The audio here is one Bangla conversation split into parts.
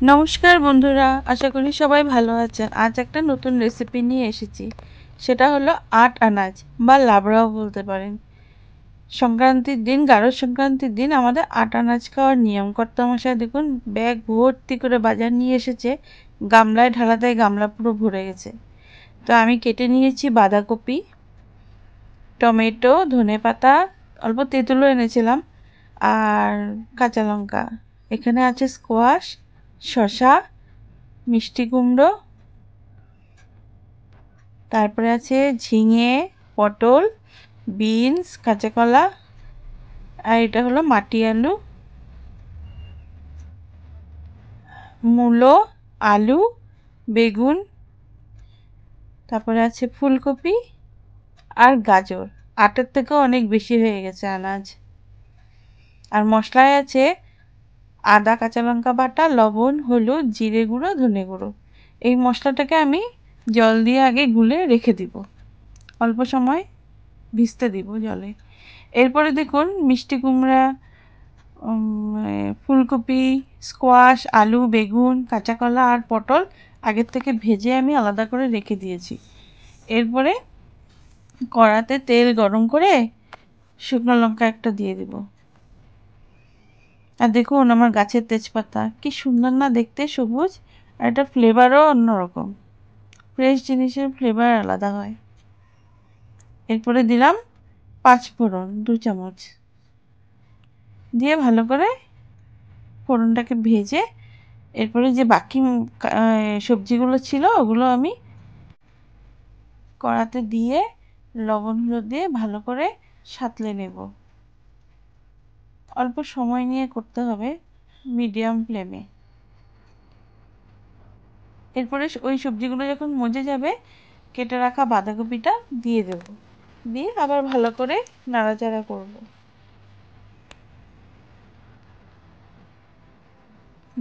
নমস্কার বন্ধুরা, আশা করি সবাই ভালো আছেন। আজ একটা নতুন রেসিপি নিয়ে এসেছি, সেটা হলো আট আনাজ বা লাবড়াও বলতে পারেন। সংক্রান্তির দিন, গারো সংক্রান্তির দিন আমাদের আট আনাজ খাওয়ার নিয়ম। কর্তামশাই দেখুন ব্যাগ ভর্তি করে বাজার নিয়ে এসেছে, গামলায় ঢালাতে গামলা পুরো ভরে গেছে। তো আমি কেটে নিয়েছি বাঁধাকপি, টমেটো, ধনেপাতা, অল্প তেঁতুলও এনেছিলাম, আর কাঁচা লঙ্কা। এখানে আছে স্কোয়াশ, শসা, মিষ্টি কুমড়ো, তারপরে আছে ঝিঙে, পটল, বিনস, কাঁচা কলা, আর এটা হলো মাটি আলু, মূলো, আলু, বেগুন, তারপরে আছে ফুলকপি আর গাজর। আটার থেকেও অনেক বেশি হয়ে গেছে আনাজ। আর মশলায় আছে আদা, কাঁচা লঙ্কা বাটা, লবণ, হলুদ, জিরে গুঁড়ো, ধনে গুঁড়ো। এই মশলাটাকে আমি জল দিয়ে আগে গুলে রেখে দিব, অল্প সময় ভিজতে দিব জলে। এরপরে দেখুন মিষ্টি কুমড়া, ফুলকপি, স্কোয়াশ, আলু, বেগুন, কাঁচা কলা আর পটল আগের থেকে ভেজে আমি আলাদা করে রেখে দিয়েছি। এরপরে কড়াতে তেল গরম করে শুকনো লঙ্কা একটা দিয়ে দেব। আর দেখুন আমার গাছের তেজপাতা, কি সুন্দর না দেখতে, সবুজ, আর এটা ফ্লেভারও অন্যরকম। ফ্রেশ জিনিসের ফ্লেভার আলাদা হয়। এরপরে দিলাম 5 ফোড়ন, 2 চামচ দিয়ে ভালো করে ফোড়নটাকে ভেজে এরপরে যে বাকি সবজিগুলো ছিল ওগুলো আমি কড়াতে দিয়ে লবণ হলুদ দিয়ে ভালো করে সাঁতলে নেব। অল্প সময় নিয়ে করতে হবে, মিডিয়াম ফ্লেমে। এরপরে ওই সবজিগুলো যখন মজে যাবে কেটে রাখা বাঁধাকপিটা দিয়ে দেব, দিয়ে আবার ভালো করে নাড়াচাড়া করব।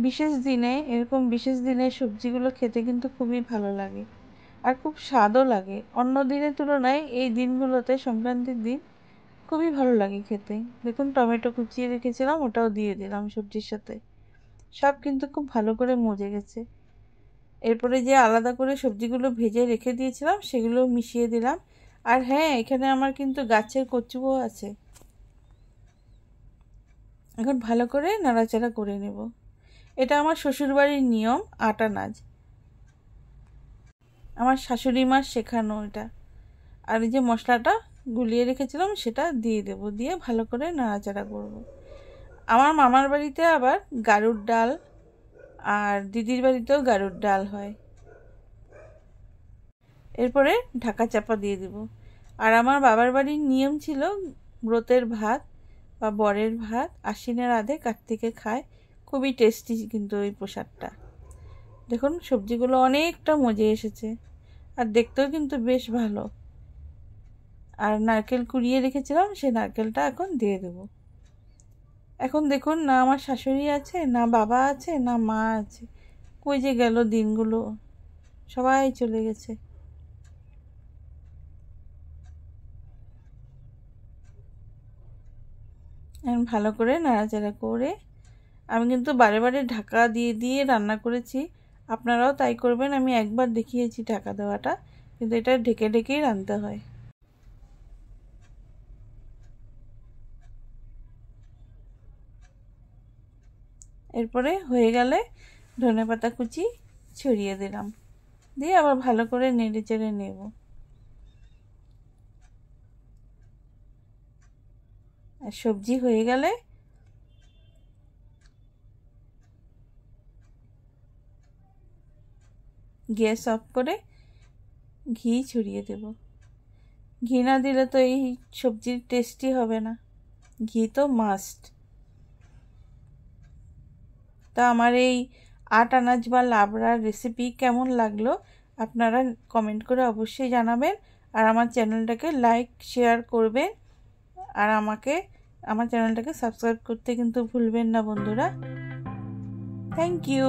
বিশেষ দিনে, এরকম বিশেষ দিনে সবজিগুলো খেতে কিন্তু খুবই ভালো লাগে আর খুব স্বাদও লাগে। অন্য দিনের তুলনায় এই দিনগুলোতে, সংক্রান্তির দিন, খুবই ভালো লাগে খেতে। দেখুন টমেটো কুচিয়ে রেখেছিলাম, ওটাও দিয়ে দিলাম সবজির সাথে। সব কিন্তু খুব ভালো করে মজে গেছে। এরপরে যে আলাদা করে সবজিগুলো ভেজে রেখে দিয়েছিলাম সেগুলো মিশিয়ে দিলাম। আর হ্যাঁ, এখানে আমার কিন্তু গাছের কচুও আছে। এখন ভালো করে নাড়াচাড়া করে নেব। এটা আমার শ্বশুরবাড়ির নিয়ম, আট আনাজ। আমার শাশুড়ি মার শেখানো এটা। আর এই যে মশলাটা গুলিয়ে রেখেছিলাম সেটা দিয়ে দেব, দিয়ে ভালো করে নাড়াচাড়া করব। আমার মামার বাড়িতে আবার গাড়ুর ডাল, আর দিদির বাড়িতেও গাড়ুর ডাল হয়। এরপরে ঢাকা চাপা দিয়ে দেব। আর আমার বাবার বাড়ির নিয়ম ছিল ব্রতের ভাত বা বরের ভাত আশ্বিনের আধে কার্তিকে খায়। খুবই টেস্টি কিন্তু ওই প্রসাদটা। দেখুন সবজিগুলো অনেকটা মজে এসেছে আর দেখতেও কিন্তু বেশ ভালো। আর নারকেল কুড়িয়ে রেখেছিলাম, সেই নারকেলটা এখন দিয়ে দেব। এখন দেখুন না আমার শাশুড়ি আছে, না বাবা আছে, না মা আছে। কই যে গেল দিনগুলো, সবাই চলে গেছে। এখন ভালো করে নাড়াচাড়া করে, আমি কিন্তু বারে বারে ঢাকা দিয়ে দিয়ে রান্না করেছি, আপনারাও তাই করবেন। আমি একবার দেখিয়েছি ঢাকা দেওয়াটা, কিন্তু এটা ঢেকে ঢেকেই রাঁধতে হয়। এরপরে হয়ে গেলে ধনেপাতা কুচি ছড়িয়ে দিলাম, দিয়ে আবার ভালো করে নেড়ে চেড়ে নেব। আর সবজি হয়ে গেলে গ্যাস অফ করে ঘি ছড়িয়ে দেব। ঘি না দিলে তো এই সবজির টেস্টি হবে না, ঘি তো মাস্ট। তা আমার এই আট আনাজ বা লাবড়ার রেসিপি কেমন লাগলো আপনারা কমেন্ট করে অবশ্যই জানাবেন। আর আমার চ্যানেলটাকে লাইক শেয়ার করবেন। আর আমার চ্যানেলটাকে সাবস্ক্রাইব করতে কিন্তু ভুলবেন না বন্ধুরা। Thank you.